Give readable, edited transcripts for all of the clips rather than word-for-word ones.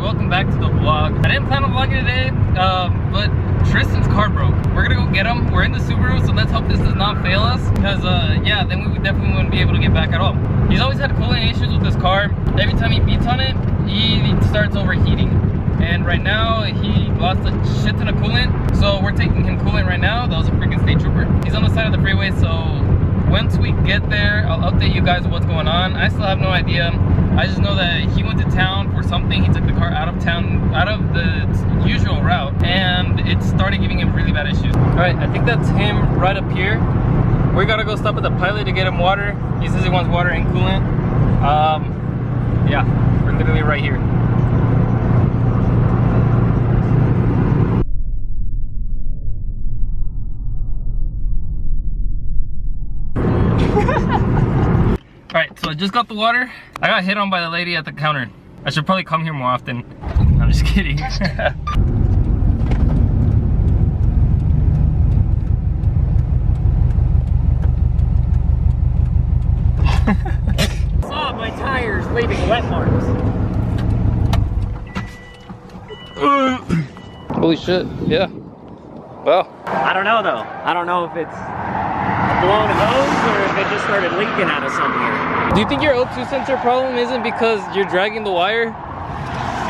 welcome back to the vlog. I didn't plan on vlogging today, but Tristan's car broke. We're gonna go get him. We're in the Subaru, so let's hope this does not fail us, because yeah, then we would definitely wouldn't be able to get back at all. He's always had coolant issues with this car. Every time he beats on it, he starts overheating. And right now, he lost a shit ton of coolant, so we're taking him coolant right now. That was a freaking state trooper. He's on the side of the freeway, so once we get there, I'll update you guys what's going on. I still have no idea. I just know that he went to town for something. He took the car out of town, out of the usual route, and it started giving him really bad issues. All right, I think that's him right up here. We gotta go stop at the Pilot to get him water. He says he wants water and coolant. Yeah, we're literally right here. Alright, so I just got the water. I got hit on by the lady at the counter. I should probably come here more often. I'm just kidding. Saw my tires leaving wet marks. Holy shit, yeah. Wow. I don't know though. I don't know if it's a blown hose or if it just started leaking out of somewhere. Do you think your O2 sensor problem isn't because you're dragging the wire?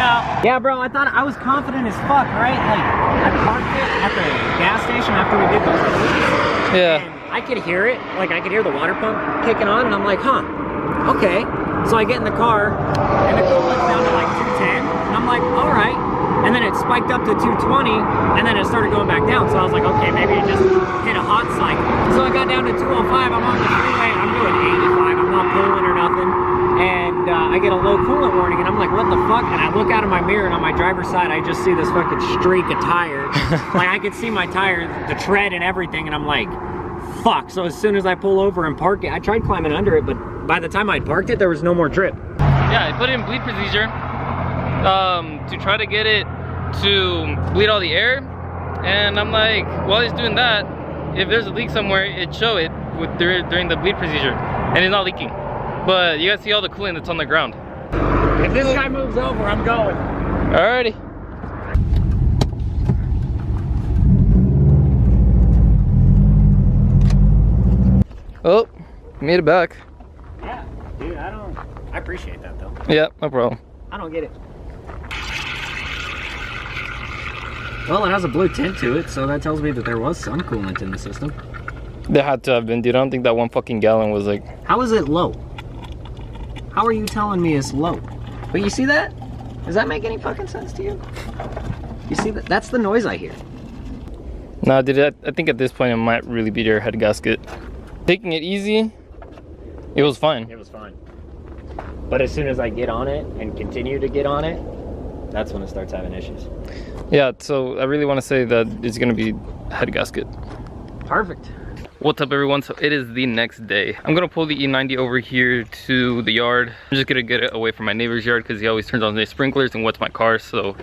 No. Yeah, bro, I thought I was confident as fuck, right? Like, I parked it at the gas station after we did those moves. Yeah. And I could hear it. Like, I could hear the water pump kicking on, and I'm like, huh, okay. So I get in the car, and the coolant's down to like 210, and I'm like, all right. And then it spiked up to 220, and then it started going back down. So I was like, okay, maybe it just hit a hot cycle. So I got down to 205, I'm on the freeway, I'm doing 85, I'm not pulling or nothing. And I get a low coolant warning, and I'm like, what the fuck? And I look out of my mirror, and on my driver's side, I just see this fucking streak of tires. Like, I could see my tire, the tread and everything, and I'm like, fuck. So as soon as I pull over and park it, I tried climbing under it, but by the time I parked it, there was no more drip. Yeah, I put it in bleed procedure to try to get it to bleed all the air. And I'm like, while he's doing that, if there's a leak somewhere, it'd show it during the bleed procedure. And it's not leaking. But you guys see all the coolant that's on the ground. If this guy moves over, I'm going. Alrighty. Oh, made it back. Yeah, dude, I appreciate that though. Yeah, no problem. I don't get it. Well, it has a blue tint to it, so that tells me that there was some coolant in the system. There had to have been, dude. I don't think that 1 fucking gallon was like... How is it low? How are you telling me it's low? But you see that? Does that make any fucking sense to you? You see that? That's the noise I hear. Nah, dude, I think at this point it might really be your head gasket. Taking it easy, it was fine. It was fine. But as soon as I get on it and continue to get on it, that's when it starts having issues. Yeah, so I really want to say that it's gonna be head gasket. Perfect. What's up, everyone? So it is the next day. I'm gonna pull the E90 over here to the yard. I'm just gonna get it away from my neighbor's yard because he always turns on his sprinklers and wets my car. So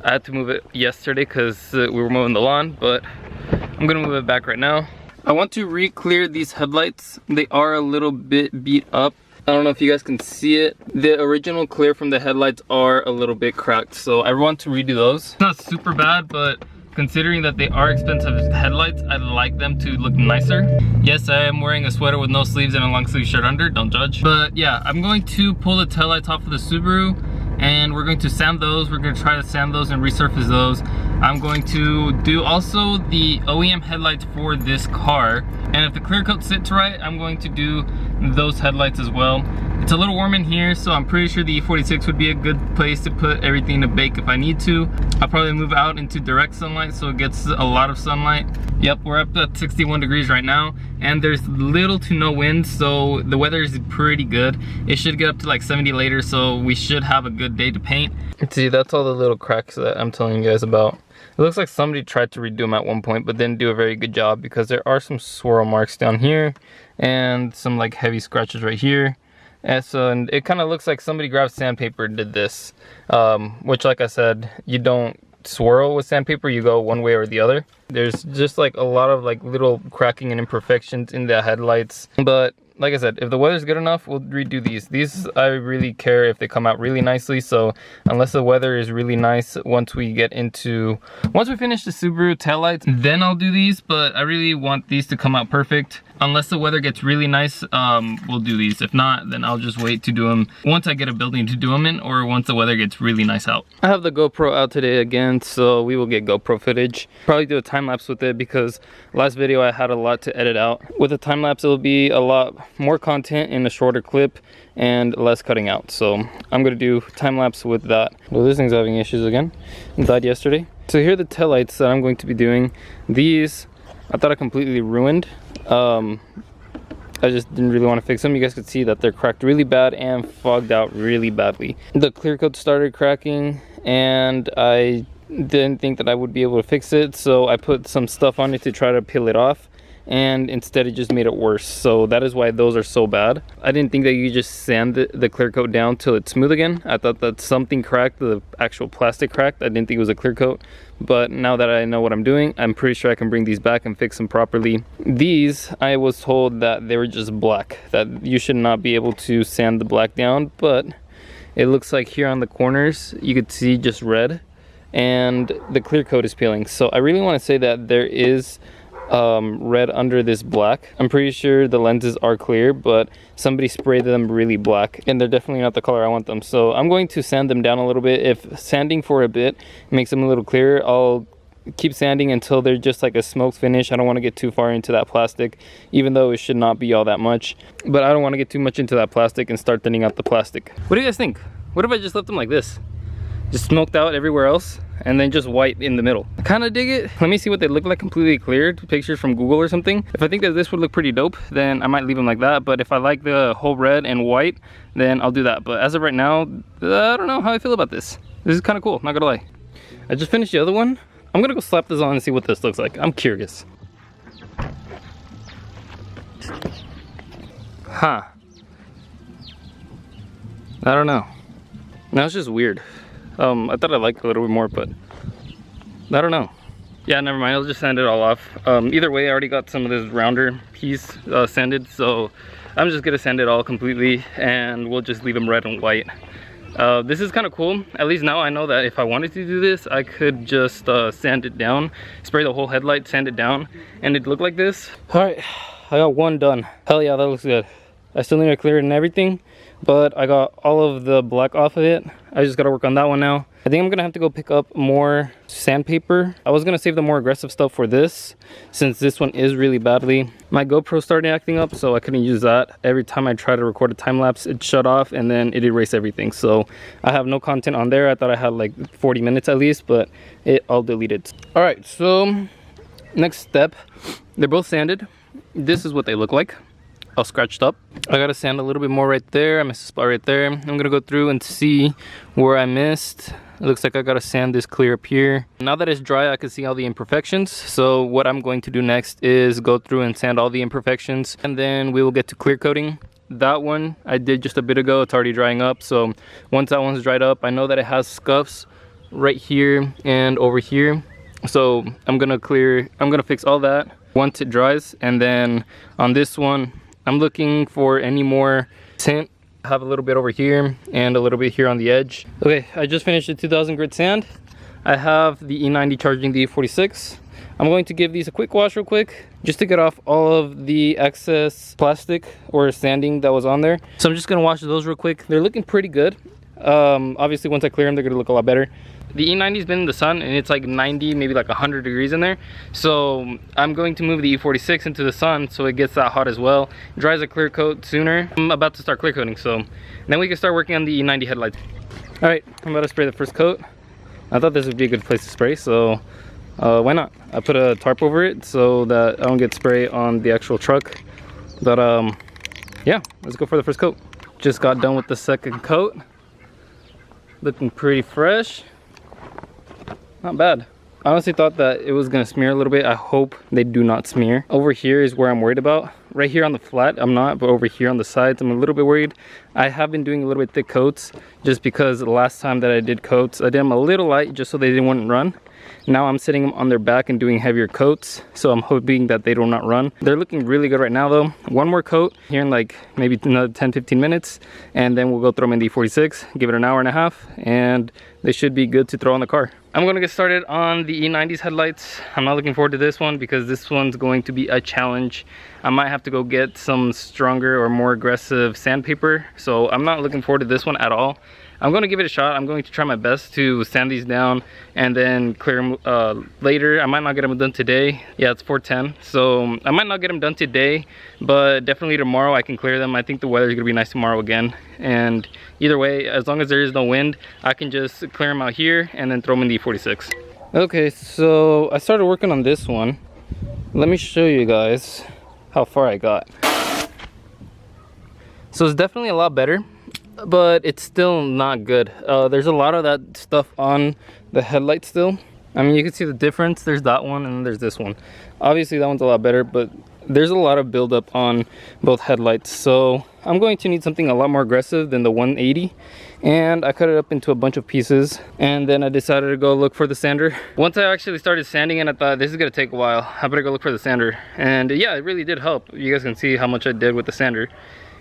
I had to move it yesterday because we were mowing the lawn, but I'm gonna move it back right now. I want to re-clear these headlights. They are a little bit beat up. I don't know if you guys can see it. The original clear from the headlights are a little bit cracked, so I want to redo those. It's not super bad, but considering that they are expensive headlights, I'd like them to look nicer. Yes, I am wearing a sweater with no sleeves and a long sleeve shirt under, don't judge. But yeah, I'm going to pull the taillights off of the Subaru, and we're going to sand those. We're going to try to sand those and resurface those. I'm going to do also the OEM headlights for this car, and if the clear coat sits right, I'm going to do those headlights as well. It's a little warm in here, so I'm pretty sure the E46 would be a good place to put everything to bake if I need to. I'll probably move out into direct sunlight so it gets a lot of sunlight. Yep, we're up at 61 degrees right now, and there's little to no wind, so the weather is pretty good. It should get up to like 70 later, so we should have a good day to paint. See, that's all the little cracks that I'm telling you guys about. It looks like somebody tried to redo them at one point, but didn't do a very good job because there are some swirl marks down here and some like heavy scratches right here. And so it kind of looks like somebody grabbed sandpaper and did this, which, like I said, you don't swirl with sandpaper, you go one way or the other. There's just like a lot of like little cracking and imperfections in the headlights, but like I said, if the weather's good enough, we'll redo these. These, I really care if they come out really nicely. So unless the weather is really nice, once we finish the Subaru taillights, then I'll do these. But I really want these to come out perfect. Unless the weather gets really nice, we'll do these. If not, then I'll just wait to do them once I get a building to do them in, or once the weather gets really nice out. I have the GoPro out today again, so we will get GoPro footage. Probably do a time lapse with it because last video I had a lot to edit out. With a time lapse, it'll be a lot more content in a shorter clip and less cutting out. So I'm gonna do time lapse with that. Well, this thing's having issues again. It died yesterday. So here are the taillights that I'm going to be doing. These, I thought I completely ruined. I just didn't really want to fix them. You guys could see that they're cracked really bad and fogged out really badly. The clear coat started cracking and I didn't think that I would be able to fix it, so I put some stuff on it to try to peel it off, and instead it just made it worse. So that is why those are so bad. I didn't think that you just sand the clear coat down till it's smooth again. I thought that something cracked, the actual plastic cracked. I didn't think it was a clear coat. But now that I know what I'm doing, I'm pretty sure I can bring these back and fix them properly. These, I was told that they were just black, that you should not be able to sand the black down, but it looks like here on the corners you could see just red and the clear coat is peeling. So I really want to say that there is red under this black. I'm pretty sure the lenses are clear, but somebody sprayed them really black and they're definitely not the color I want them. So I'm going to sand them down a little bit. If sanding for a bit makes them a little clearer, I'll keep sanding until they're just like a smoked finish. I don't want to get too far into that plastic, even though it should not be all that much, but I don't want to get too much into that plastic and start thinning out the plastic. What do you guys think? What if I just left them like this? Just smoked out everywhere else and then just white in the middle. I kind of dig it. Let me see what they look like completely cleared, pictures from Google or something. If I think that this would look pretty dope, then I might leave them like that. But if I like the whole red and white, then I'll do that. But as of right now, I don't know how I feel about this. This is kind of cool, not gonna lie. I just finished the other one. I'm gonna go slap this on and see what this looks like. I'm curious. Huh. I don't know. Now it's just weird. I thought I liked it a little bit more, but I don't know. Yeah, never mind, I'll just sand it all off. Either way, I already got some of this rounder piece sanded, so I'm just gonna sand it all completely and we'll just leave them red and white. This is kind of cool. At least now I know that if I wanted to do this, I could just sand it down, spray the whole headlight, sand it down, and it'd look like this. All right, I got one done. Hell yeah, that looks good. I still need to clear it and everything, but I got all of the black off of it. I just gotta work on that one now. I think I'm gonna have to go pick up more sandpaper. I was gonna save the more aggressive stuff for this, since this one is really badly. My GoPro started acting up, so I couldn't use that. Every time I tried to record a time lapse, it shut off and then it erased everything. So I have no content on there. I thought I had like 40 minutes at least, but it all deleted. All right, so next step, they're both sanded. This is what they look like. All scratched up. I gotta sand a little bit more right there. I missed a spot right there. I'm gonna go through and see where I missed. It looks like I gotta sand this clear up here. Now that it's dry, I can see all the imperfections. So what I'm going to do next is go through and sand all the imperfections, and then we will get to clear coating. That one I did just a bit ago. It's already drying up. So once that one's dried up, I know that it has scuffs right here and over here. So I'm gonna fix all that once it dries, and then on this one, I'm looking for any more tint. I have a little bit over here and a little bit here on the edge. Okay, I just finished the 2000 grit sand. I have the E90 charging the E46. I'm going to give these a quick wash real quick, just to get off all of the excess plastic or sanding that was on there. So I'm just gonna wash those real quick. They're looking pretty good. Obviously once I clear them, they're gonna look a lot better. The E90's been in the sun and it's like 90, maybe like 100 degrees in there. So I'm going to move the E46 into the sun so it gets that hot as well. It dries a clear coat sooner. I'm about to start clear coating, so then we can start working on the E90 headlights. All right, I'm about to spray the first coat. I thought this would be a good place to spray, so why not? I put a tarp over it so that I don't get spray on the actual truck. But yeah, let's go for the first coat. Just got done with the second coat. Looking pretty fresh. Not bad. I honestly thought that it was gonna smear a little bit. I hope they do not smear. Over here is where I'm worried about. Right here on the flat, I'm not, but over here on the sides, I'm a little bit worried. I have been doing a little bit thick coats just because the last time that I did coats, I did them a little light just so they didn't want to run. Now I'm sitting them on their back and doing heavier coats, so I'm hoping that they do not run. They're looking really good right now though. One more coat here in like maybe another 10-15 minutes, and then we'll go throw them in the E46, give it an hour and a half, and they should be good to throw on the car. I'm gonna get started on the E90's headlights. I'm not looking forward to this one because this one's going to be a challenge. I might have to go get some stronger or more aggressive sandpaper, so I'm not looking forward to this one at all. I'm going to give it a shot. I'm going to try my best to sand these down and then clear them later. I might not get them done today. Yeah, it's 4:10, so I might not get them done today, but definitely tomorrow I can clear them. I think the weather is going to be nice tomorrow again, and either way, as long as there is no wind, I can just clear them out here and then throw them in the E46. Okay, so I started working on this one. Let me show you guys how far I got. So it's definitely a lot better, but it's still not good. There's a lot of that stuff on the headlight still. I mean, you can see the difference. There's that one and there's this one. Obviously that one's a lot better, but there's a lot of buildup on both headlights. So I'm going to need something a lot more aggressive than the 180. And I cut it up into a bunch of pieces, and then I decided to go look for the sander. Once I actually started sanding it, I thought this is gonna take a while. I better go look for the sander. And yeah, it really did help. You guys can see how much I did with the sander.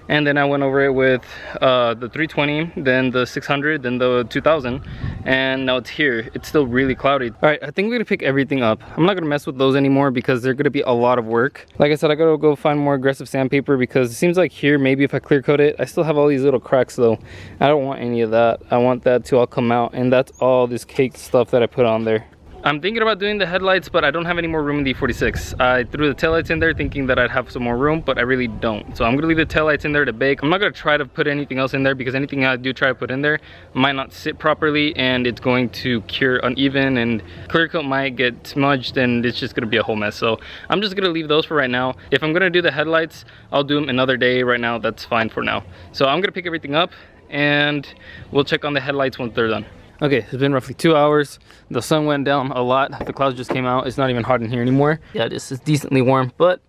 And then I went over it with the 320, then the 600, then the 2000, and now it's here. It's still really cloudy. All right, I think we're gonna pick everything up. I'm not gonna mess with those anymore because they're gonna be a lot of work. Like I said, I gotta go find more aggressive sandpaper because it seems like here, maybe if I clear coat it, I still have all these little cracks though. I don't want any of that. I want that to all come out, and that's all this cake stuff that I put on there. I'm thinking about doing the headlights, but I don't have any more room in the E46. I threw the taillights in there thinking that I'd have some more room, but I really don't. So I'm gonna leave the taillights in there to bake. I'm not gonna try to put anything else in there because anything I do try to put in there might not sit properly, and it's going to cure uneven, and clear coat might get smudged, and it's just gonna be a whole mess. So I'm just gonna leave those for right now. If I'm gonna do the headlights, I'll do them another day. Right now, that's fine for now. So I'm gonna pick everything up, and we'll check on the headlights once they're done. Okay, it's been roughly 2 hours. The sun went down a lot. The clouds just came out. It's not even hot in here anymore. Yeah, this is decently warm, but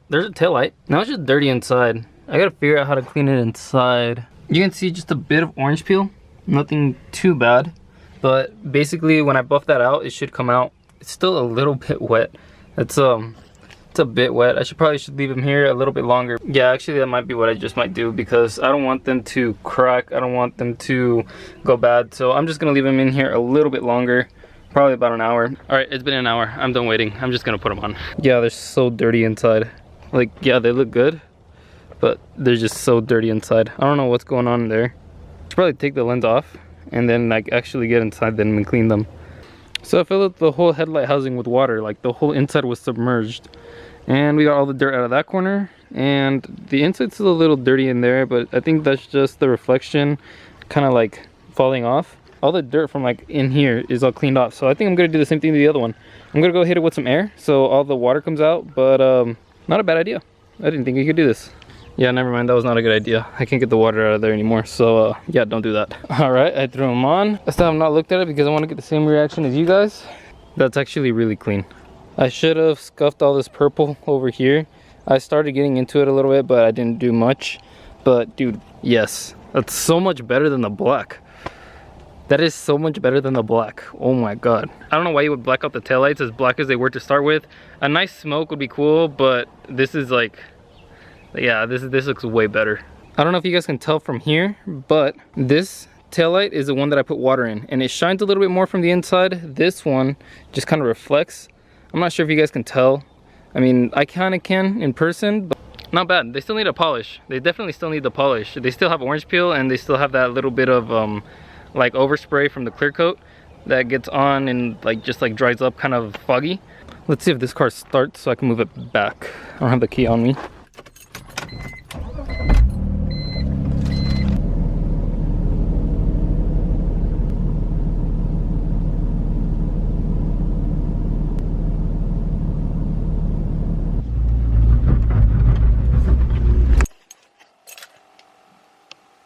there's a taillight. Now it's just dirty inside. I gotta figure out how to clean it inside. You can see just a bit of orange peel. Nothing too bad, but basically when I buff that out, it should come out. It's still a little bit wet. It's a bit wet. I probably should leave them here a little bit longer. Yeah, actually that might be what I just might do because I don't want them to crack. I don't want them to go bad. So I'm just gonna leave them in here a little bit longer, probably about an hour. All right, it's been an hour. I'm done waiting. I'm just gonna put them on. Yeah, they're so dirty inside. Like, yeah, they look good, but they're just so dirty inside. I don't know what's going on in there. Should probably take the lens off and then like actually get inside them and clean them. So I filled up the whole headlight housing with water. Like the whole inside was submerged. And we got all the dirt out of that corner, and the inside's still a little dirty in there, but I think that's just the reflection kind of like falling off. All the dirt from like in here is all cleaned off, so I think I'm gonna do the same thing to the other one. I'm gonna go hit it with some air so all the water comes out, but not a bad idea. I didn't think you could do this. Yeah, never mind, that was not a good idea. I can't get the water out of there anymore, so yeah, don't do that. All right, I threw them on. I still have not looked at it because I want to get the same reaction as you guys. That's actually really clean. I should have scuffed all this purple over here. I started getting into it a little bit, but I didn't do much. But dude, yes, that's so much better than the black. That is so much better than the black. Oh my god. I don't know why you would black out the taillights as black as they were to start with. A nice smoke would be cool, but this is like, yeah, this looks way better. I don't know if you guys can tell from here, but this taillight is the one that I put water in, and it shines a little bit more from the inside. This one just kind of reflects. I'm not sure if you guys can tell. I mean, I kind of can in person, but not bad. They still need a polish. They definitely still need the polish. They still have orange peel, and they still have that little bit of like overspray from the clear coat that gets on and like just like dries up, kind of foggy. Let's see if this car starts so I can move it back. I don't have the key on me.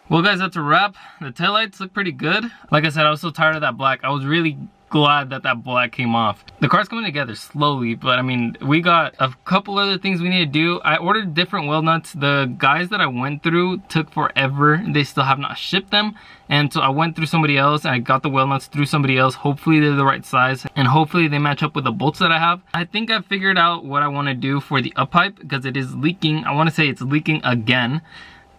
Well guys, that's a wrap. The taillights look pretty good. Like I said, I was so tired of that black. I was really glad that that black came off. The car's coming together slowly, but I mean, we got a couple other things we need to do. I ordered different weld nuts. The guys that I went through took forever. They still have not shipped them. And so I went through somebody else and I got the weld nuts through somebody else. Hopefully they're the right size and hopefully they match up with the bolts that I have. I think I figured out what I want to do for the up pipe because it is leaking. I want to say it's leaking again.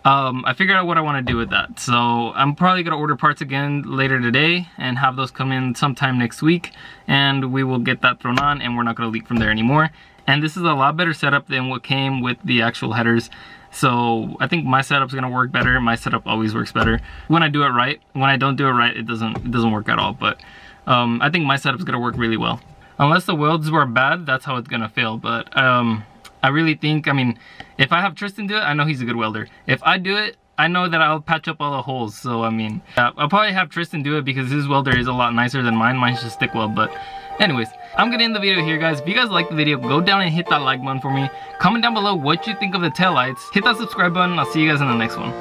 I figured out what I want to do with that. So I'm probably going to order parts again later today and have those come in sometime next week. And we will get that thrown on and we're not going to leak from there anymore. And this is a lot better setup than what came with the actual headers. So I think my setup's going to work better. My setup always works better when I do it right. When I don't do it right, it doesn't work at all. But I think my setup's going to work really well. Unless the welds were bad, that's how it's going to fail. But I really think, I mean, if I have Tristan do it, I know he's a good welder. If I do it, I know that I'll patch up all the holes. So, I mean, I'll probably have Tristan do it because his welder is a lot nicer than mine. Mine's just stick weld. But anyways, I'm gonna end the video here, guys. If you guys like the video, go down and hit that like button for me. Comment down below what you think of the taillights. Hit that subscribe button. I'll see you guys in the next one.